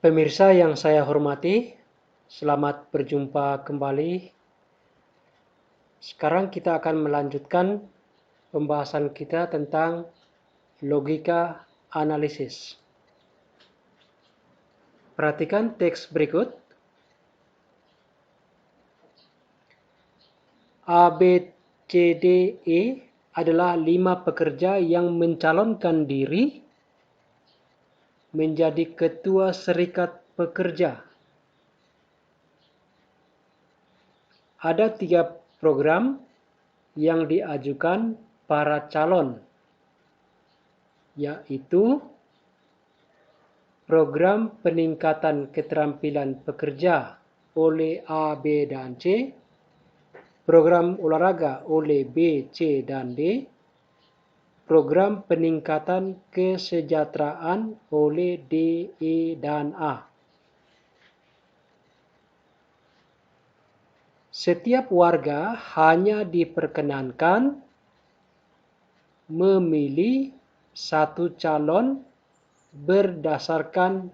Pemirsa yang saya hormati, selamat berjumpa kembali. Sekarang kita akan melanjutkan pembahasan kita tentang logika analisis. Perhatikan teks berikut. A, B, C, D, E adalah 5 pekerja yang mencalonkan diri menjadi ketua serikat pekerja. Ada 3 program yang diajukan para calon, yaitu program peningkatan keterampilan pekerja oleh A, B, dan C, program olahraga oleh B, C, dan D, program peningkatan kesejahteraan oleh D, E, dan A. Setiap warga hanya diperkenankan memilih satu calon berdasarkan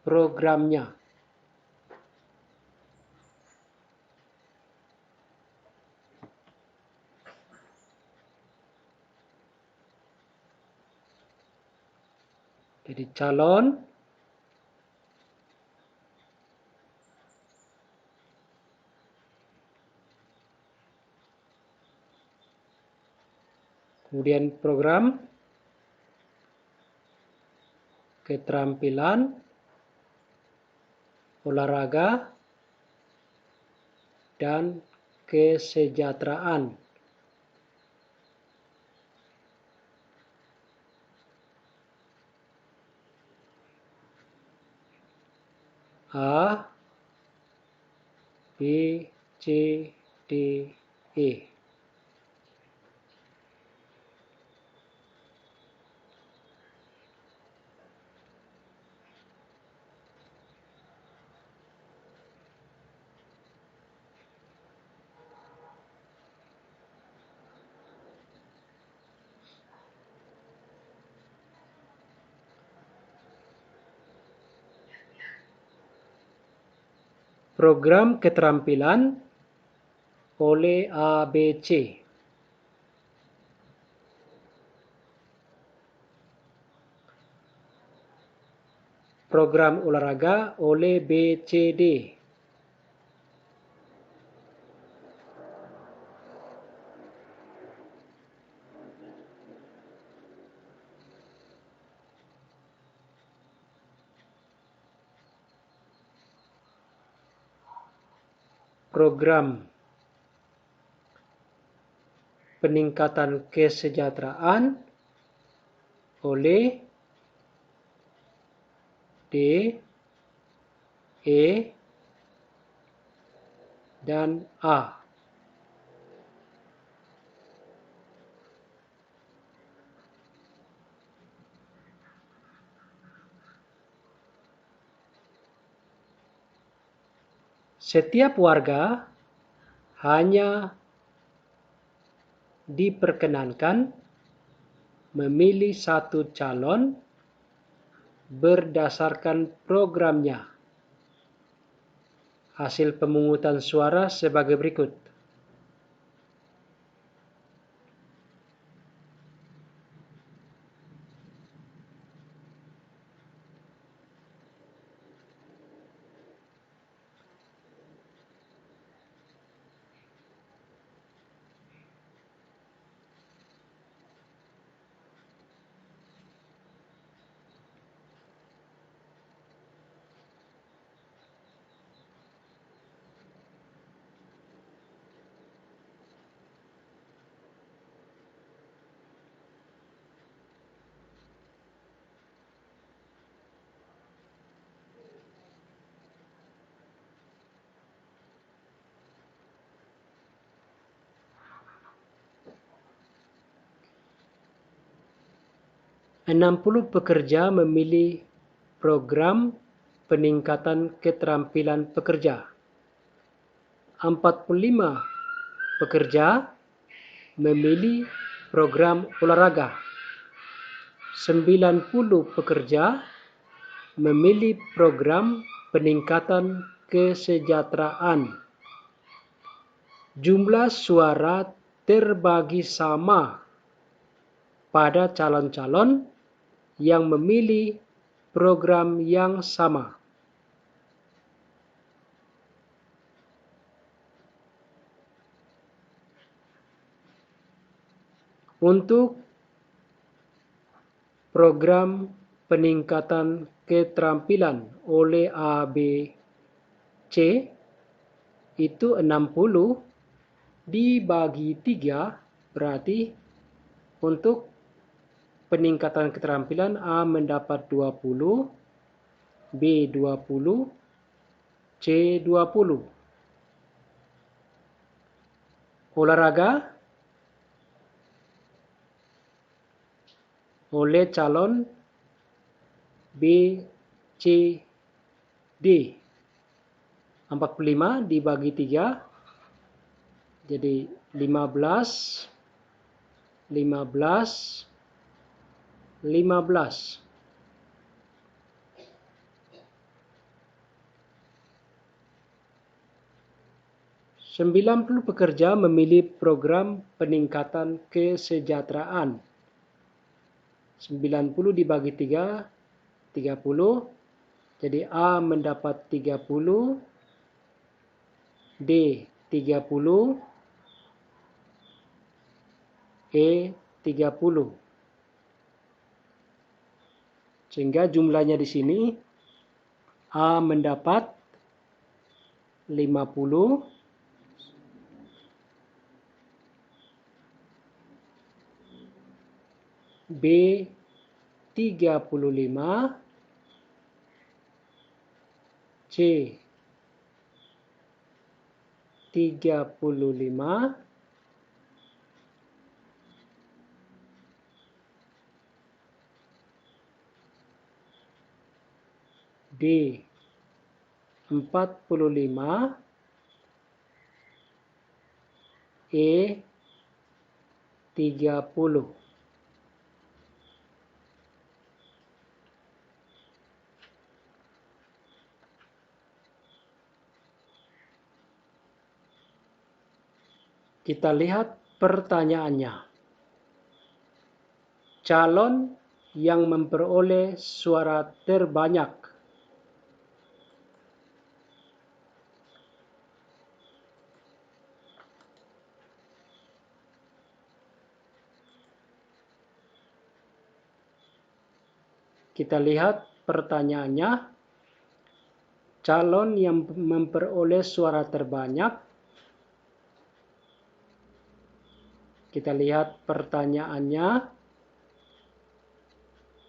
programnya. Jadi calon kemudian program keterampilan olahraga dan kesejahteraan. A, B, C, D, E. Program keterampilan oleh A, B, C. Program olahraga oleh B, C, D. Program peningkatan kesejahteraan oleh D, E, dan A. Setiap warga hanya diperkenankan memilih satu calon berdasarkan programnya. Hasil pemungutan suara sebagai berikut. (60) pekerja memilih program peningkatan keterampilan pekerja. 45 pekerja memilih program olahraga. 90 pekerja memilih program peningkatan kesejahteraan. Jumlah suara terbagi sama pada calon-calon yang memilih program yang sama. Untuk program peningkatan keterampilan oleh ABC itu 60 dibagi 3, berarti untuk peningkatan keterampilan A mendapat 20, B 20, C 20. Olahraga oleh calon B, C, D. 45 dibagi 3, jadi 15, 15, 15. Sembilan 90 pekerja memilih program peningkatan kesejahteraan. 90 dibagi 3, 30. Jadi A mendapat 30, D 30, E 30. Sehingga jumlahnya di sini A mendapat 50, B 35, C 35, D 45, E 30. Kita lihat pertanyaannya. Calon yang memperoleh suara terbanyak. Kita lihat pertanyaannya. Calon yang memperoleh suara terbanyak. Kita lihat pertanyaannya.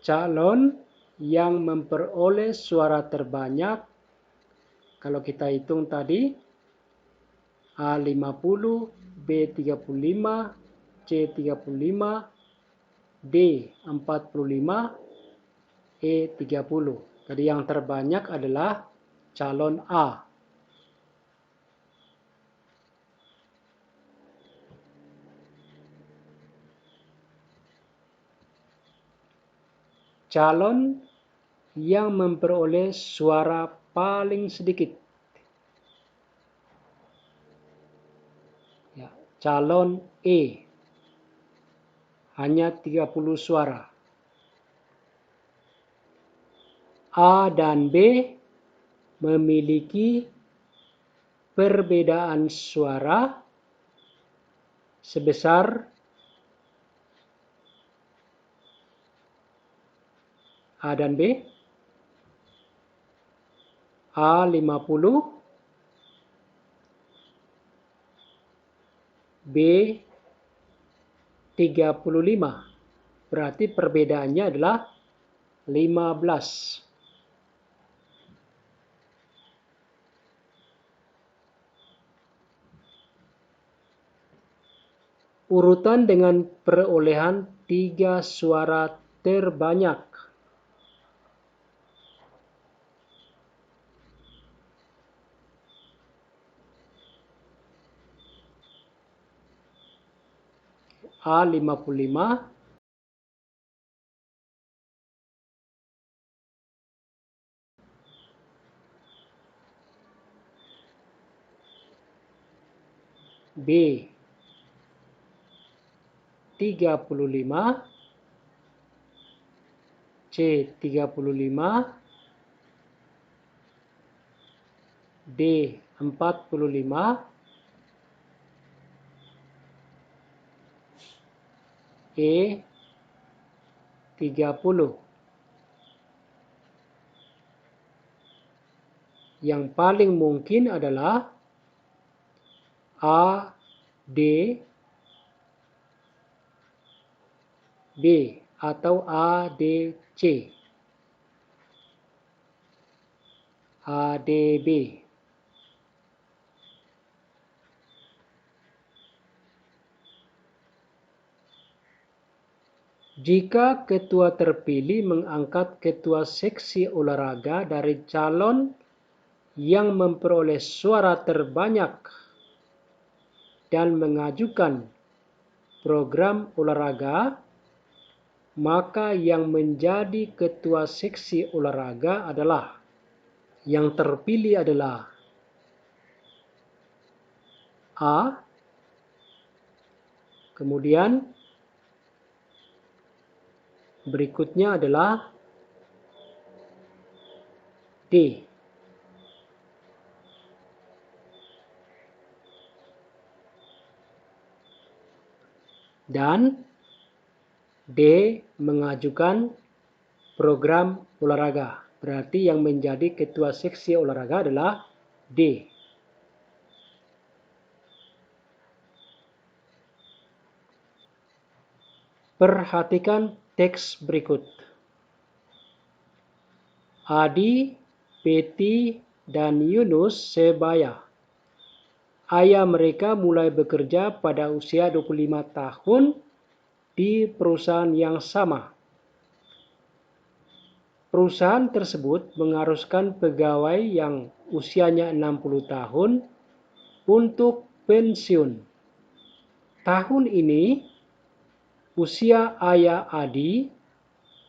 Calon yang memperoleh suara terbanyak. Kalau kita hitung tadi. A 50, B 35, C 35, D 45, E 30. Jadi yang terbanyak adalah calon A. Calon yang memperoleh suara paling sedikit. Ya, calon E. Hanya 30 suara. A dan B memiliki perbedaan suara sebesar A dan B. A 50, B 35. Berarti perbedaannya adalah 15. Urutan dengan perolehan 3 suara terbanyak. A 55, B 35, C 35, D 45, E 30. Yang paling mungkin adalah A, D, B atau A, D, C. A, D, B. Jika ketua terpilih mengangkat ketua seksi olahraga dari calon yang memperoleh suara terbanyak dan mengajukan program olahraga, maka yang menjadi ketua seksi olahraga adalah yang terpilih adalah A, kemudian berikutnya adalah D. Dan D mengajukan program olahraga. Berarti yang menjadi ketua seksi olahraga adalah D. Perhatikan teks berikut. Adi, Betty, dan Yunus sebaya. Ayah mereka mulai bekerja pada usia 25 tahun di perusahaan yang sama. Perusahaan tersebut mengharuskan pegawai yang usianya 60 tahun untuk pensiun. Tahun ini, usia ayah Adi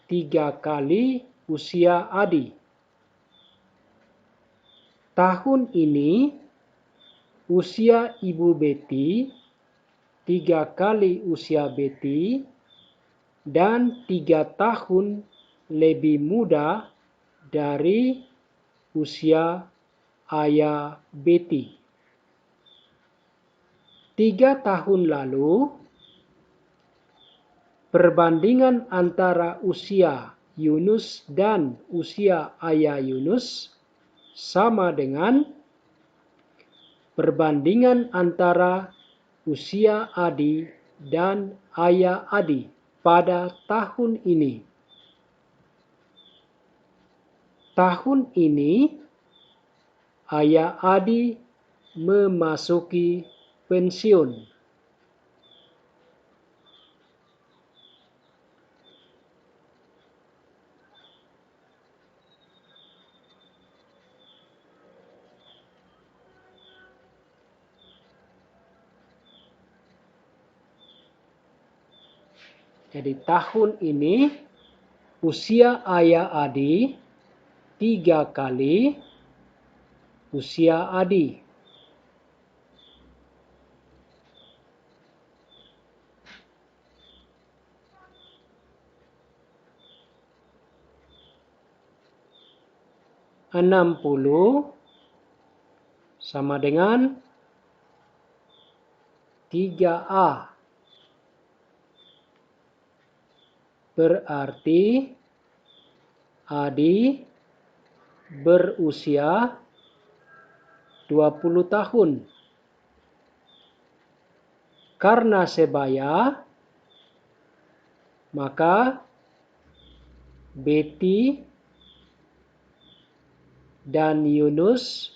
3 kali usia Adi. Tahun ini, usia ibu Betty 3 kali usia Betty dan 3 tahun lebih muda dari usia ayah Betty. 3 tahun lalu, perbandingan antara usia Yunus dan usia ayah Yunus sama dengan perbandingan antara usia Adi dan ayah Adi pada tahun ini. Tahun ini, ayah Adi memasuki pensiun. Jadi tahun ini usia ayah Adi 3 kali usia Adi. (60) sama dengan 3A. Berarti Adi berusia 20 tahun. Karena sebaya, maka Betty dan Yunus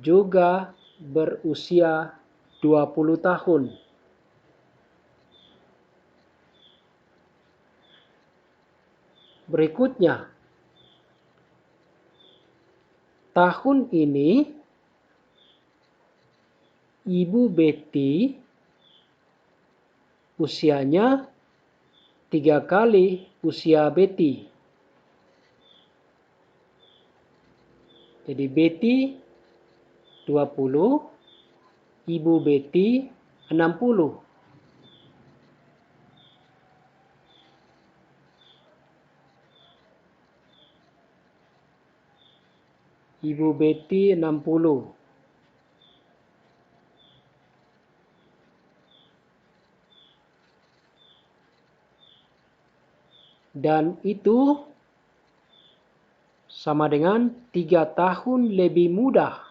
juga berusia 20 tahun. Berikutnya, tahun ini ibu Betty usianya 3 kali usia Betty. Jadi Betty 20, Ibu Betty 60. Ibu Betty 60. Dan itu sama dengan 3 tahun lebih muda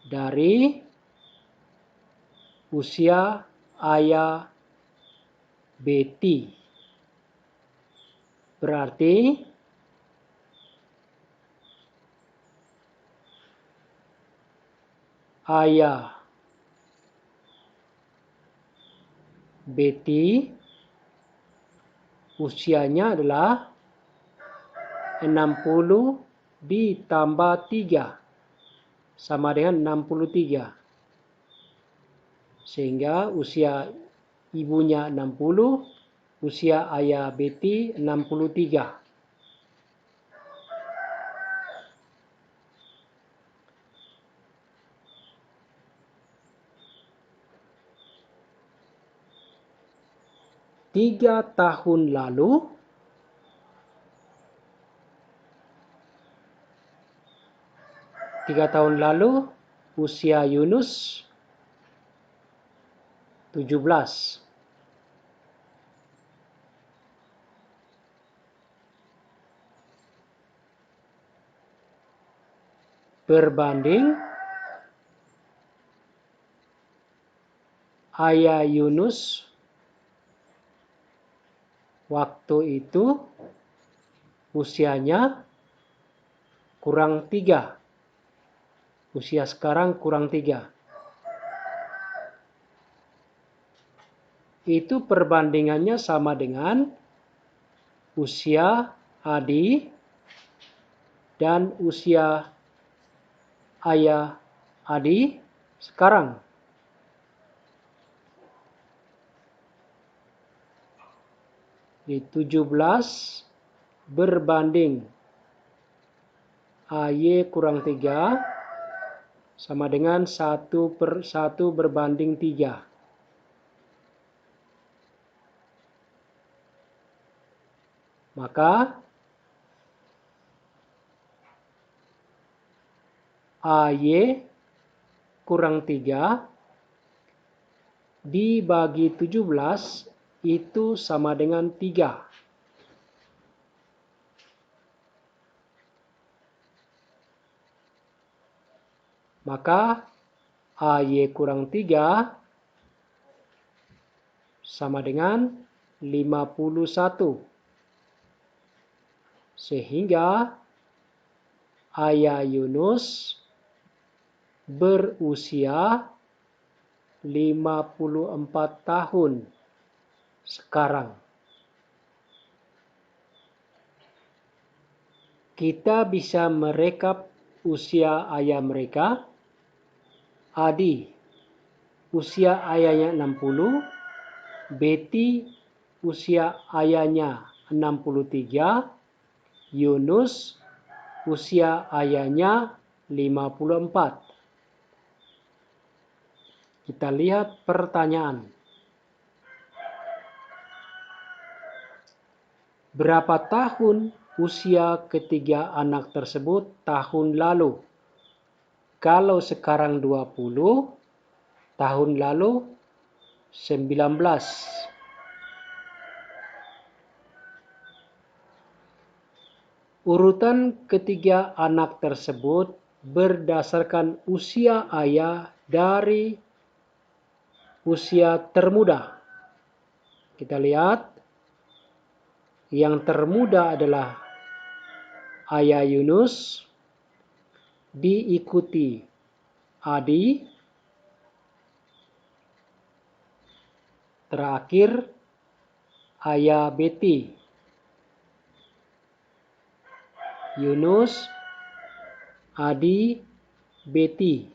dari usia ayah Betty. Berarti ayah Betty usianya adalah 60 ditambah 3 sama dengan 63. Sehingga usia ibunya 60, usia ayah Betty 63. Tiga tahun lalu usia Yunus 17. Berbanding ayah Yunus waktu itu usianya kurang 3. Usia sekarang kurang 3. Itu perbandingannya sama dengan usia Adi dan usia ayah Adi sekarang. Di 17 berbanding AY kurang 3 sama dengan 1/1 berbanding 3. Maka AY kurang 3 dibagi 17 itu sama dengan 3. Maka AY kurang 3 sama dengan 51. Sehingga ayah Yunus berusia 54 tahun sekarang. Kita bisa merekap usia ayah mereka. Adi, usia ayahnya 60. Betty, usia ayahnya 63. Yunus, usia ayahnya 54. Kita lihat pertanyaan. Berapa tahun usia ketiga anak tersebut tahun lalu? Kalau sekarang 20, tahun lalu 19. Urutan ketiga anak tersebut berdasarkan usia ayah dari usia termuda. Kita lihat, yang termuda adalah ayah Yunus, diikuti Adi, terakhir ayah Betty. Yunus, Adi, Betty.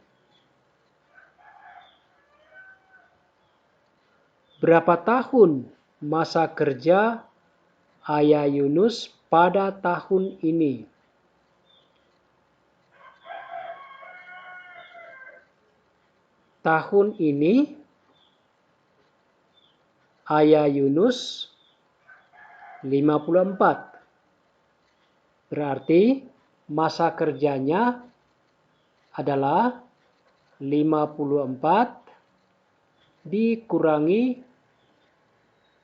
Berapa tahun masa kerja ayah Yunus pada tahun ini? tahun ini Ayah Yunus 54. Berarti masa kerjanya adalah 54 dikurangi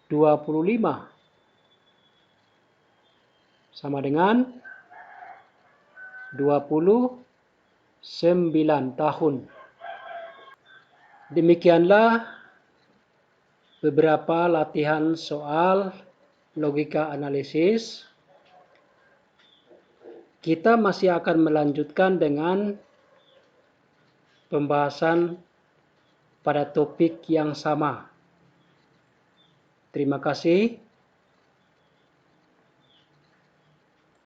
25 sama dengan 29 tahun. Demikianlah beberapa latihan soal logika analisis. Kita masih akan melanjutkan dengan pembahasan pada topik yang sama. Terima kasih.